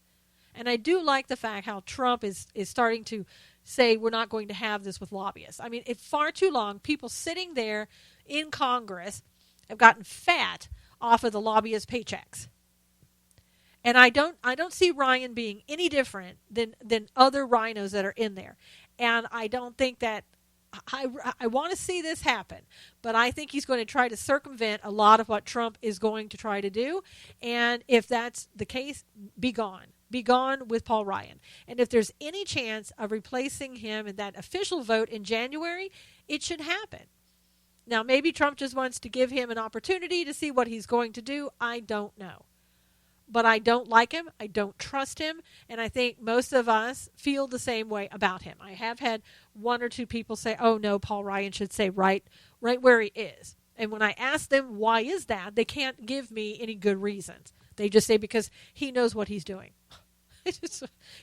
Speaker 2: And I do like the fact how Trump is starting to say we're not going to have this with lobbyists. I mean, it's far too long. People sitting there in Congress have gotten fat off of the lobbyist paychecks. And I don't see Ryan being any different than other rhinos that are in there. And I don't think that I want to see this happen, but I think he's going to try to circumvent a lot of what Trump is going to try to do. And if that's the case, be gone. Be gone with Paul Ryan. And if there's any chance of replacing him in that official vote in January, it should happen. Now, maybe Trump just wants to give him an opportunity to see what he's going to do. I don't know. But I don't like him. I don't trust him. And I think most of us feel the same way about him. I have had one or two people say, oh, no, Paul Ryan should stay right where he is. And when I ask them why is that, they can't give me any good reasons. They just say because he knows what he's doing.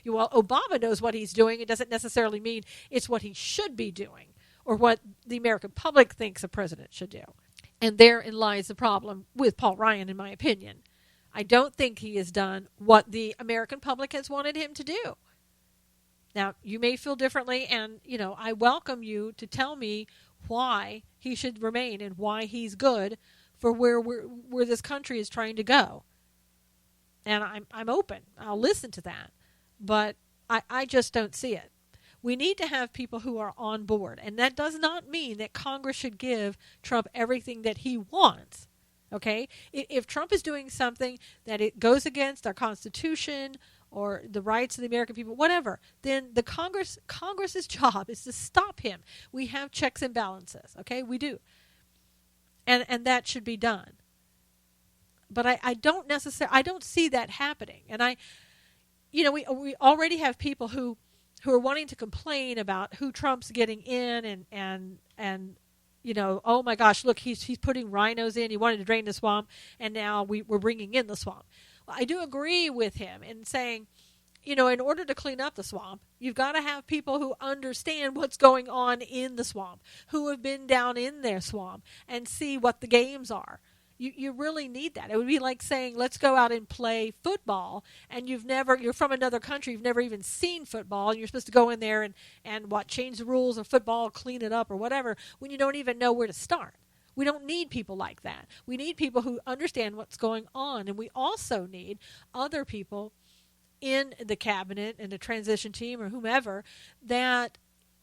Speaker 2: Well, Obama knows what he's doing. It doesn't necessarily mean it's what he should be doing or what the American public thinks a president should do. And therein lies the problem with Paul Ryan, in my opinion. I don't think he has done what the American public has wanted him to do. Now, you may feel differently, and, I welcome you to tell me why he should remain and why he's good for where this country is trying to go. And I'm open. I'll listen to that. But I just don't see it. We need to have people who are on board. And that does not mean that Congress should give Trump everything that he wants. Okay? If Trump is doing something that it goes against our Constitution or the rights of the American people, whatever, then the Congress's job is to stop him. We have checks and balances. Okay? We do. And that should be done. But I don't see that happening. And we already have people who are wanting to complain about who Trump's getting in and oh my gosh, look, he's putting rhinos in. He wanted to drain the swamp, and now we're bringing in the swamp. Well, I do agree with him in saying, in order to clean up the swamp, you've got to have people who understand what's going on in the swamp, who have been down in their swamp and see what the games are. You really need that. It would be like saying, let's go out and play football, and you're from another country, you've never even seen football, and you're supposed to go in there and change the rules of football, clean it up or whatever, when you don't even know where to start. We don't need people like that. We need people who understand what's going on, and we also need other people in the cabinet and the transition team or whomever that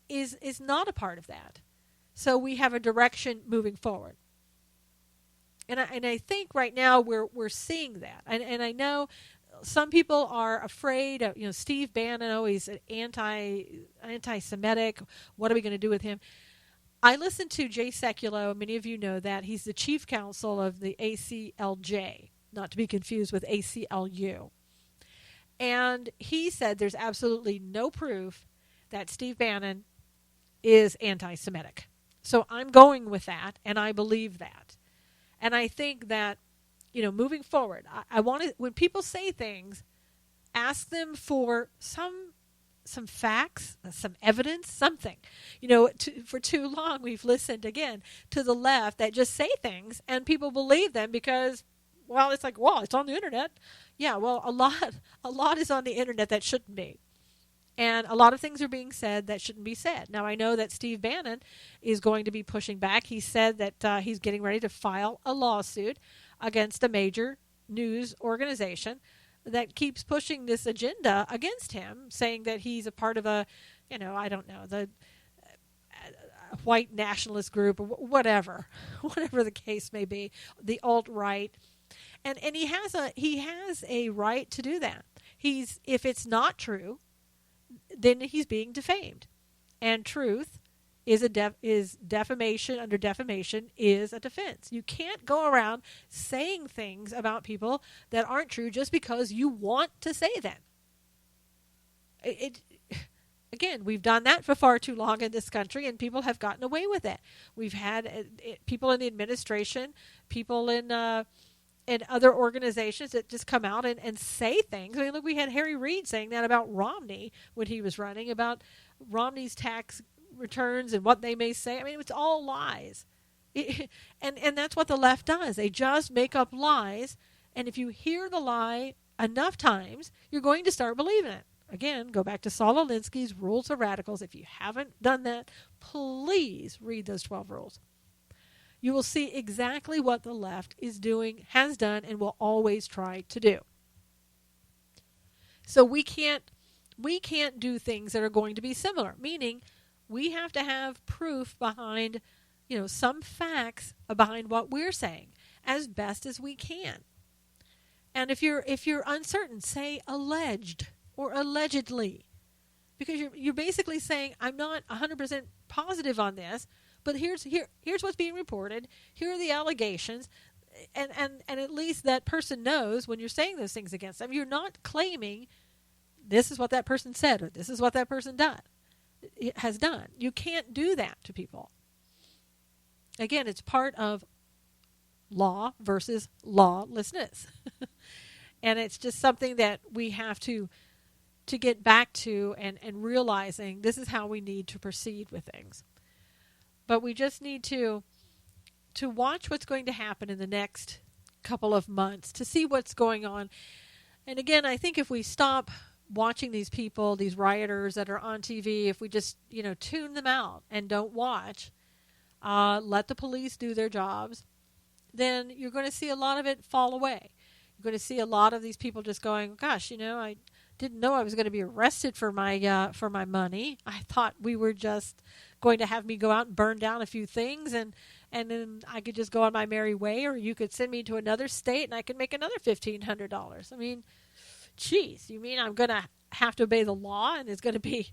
Speaker 2: is not a part of that. So we have a direction moving forward. And I think right now we're seeing that. And I know some people are afraid of, Steve Bannon, he's anti-Semitic. What are we going to do with him? I listened to Jay Sekulow. Many of you know that. He's the chief counsel of the ACLJ, not to be confused with ACLU. And he said there's absolutely no proof that Steve Bannon is anti-Semitic. So I'm going with that, and I believe that. And I think that moving forward, I want to, when people say things, ask them for some facts, some evidence, something. For too long we've listened again to the left that just say things and people believe them because, well, it's like, well, it's on the internet. Yeah, well, a lot is on the internet that shouldn't be. And a lot of things are being said that shouldn't be said. Now, I know that Steve Bannon is going to be pushing back. He said that he's getting ready to file a lawsuit against a major news organization that keeps pushing this agenda against him, saying that he's a part of a, I don't know, the white nationalist group or whatever the case may be, the alt-right. And he has a right to do that. If it's not true, then he's being defamed. And truth is defamation. Under defamation is a defense. You can't go around saying things about people that aren't true just because you want to say them. Again, we've done that for far too long in this country, and people have gotten away with it. We've had people in the administration, people in other organizations that just come out and say things. I mean, look, we had Harry Reid saying that about Romney when he was running, about Romney's tax returns and what they may say. I mean, it's all lies. And that's what the left does. They just make up lies, and if you hear the lie enough times, you're going to start believing it. Again, go back to Saul Alinsky's Rules of Radicals. If you haven't done that, please read those 12 rules. You will see exactly what the left is doing, has done, and will always try to do. So we can't do things that are going to be similar, meaning we have to have proof behind, some facts behind what we're saying as best as we can. And if you're uncertain, say alleged or allegedly, because you're basically saying, I'm not 100% positive on this, but here's what's being reported. Here are the allegations, and at least that person knows when you're saying those things against them. You're not claiming this is what that person said or this is what that person has done. You can't do that to people. Again, it's part of law versus lawlessness, and it's just something that we have to get back to and realizing this is how we need to proceed with things. But we just need to watch what's going to happen in the next couple of months to see what's going on. And again, I think if we stop watching these people, these rioters that are on TV, if we just, tune them out and don't watch, let the police do their jobs, then you're going to see a lot of it fall away. You're going to see a lot of these people just going, gosh, I didn't know I was going to be arrested for my money. I thought we were just going to have me go out and burn down a few things, and then I could just go on my merry way, or you could send me to another state and I could make another $1,500. I mean, geez, you mean I'm going to have to obey the law and there's going to be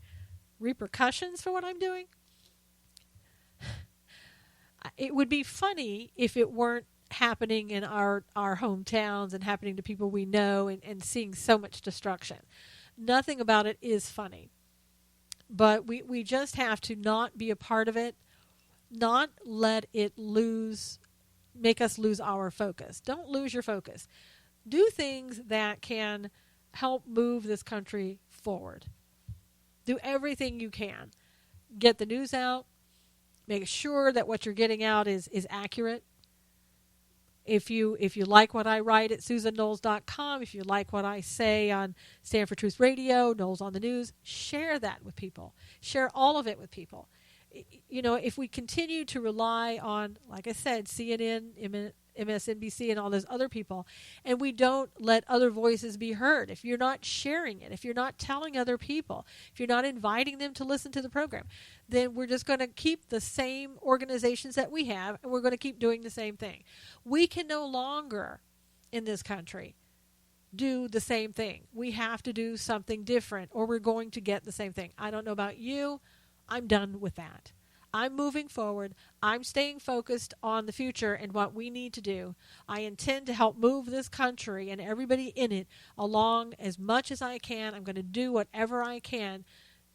Speaker 2: repercussions for what I'm doing? It would be funny if it weren't happening in our hometowns and happening to people we know and seeing so much destruction. Nothing about it is funny. But we just have to not be a part of it, not let it make us lose our focus. Don't lose your focus. Do things that can help move this country forward. Do everything you can. Get the news out. Make sure that what you're getting out is accurate. If you like what I write at SusanKnowles.com, if you like what I say on Stand for Truth Radio, Knowles on the News, share that with people. Share all of it with people. If we continue to rely on, like I said, CNN, MSNBC, and all those other people, and we don't let other voices be heard, if you're not sharing it, if you're not telling other people, if you're not inviting them to listen to the program, then we're just going to keep the same organizations that we have, and we're going to keep doing the same thing. We can no longer, in this country, do the same thing. We have to do something different, or we're going to get the same thing. I don't know about you. I'm done with that. I'm moving forward. I'm staying focused on the future and what we need to do. I intend to help move this country and everybody in it along as much as I can. I'm going to do whatever I can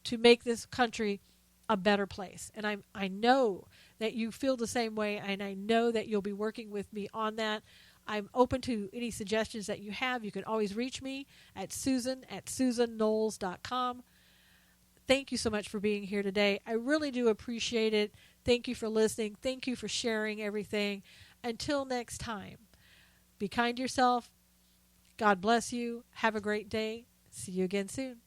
Speaker 2: to make this country a better place. And I know that you feel the same way, and I know that you'll be working with me on that. I'm open to any suggestions that you have. You can always reach me at susan@susanknowles.com. Thank you so much for being here today. I really do appreciate it. Thank you for listening. Thank you for sharing everything. Until next time, be kind to yourself. God bless you. Have a great day. See you again soon.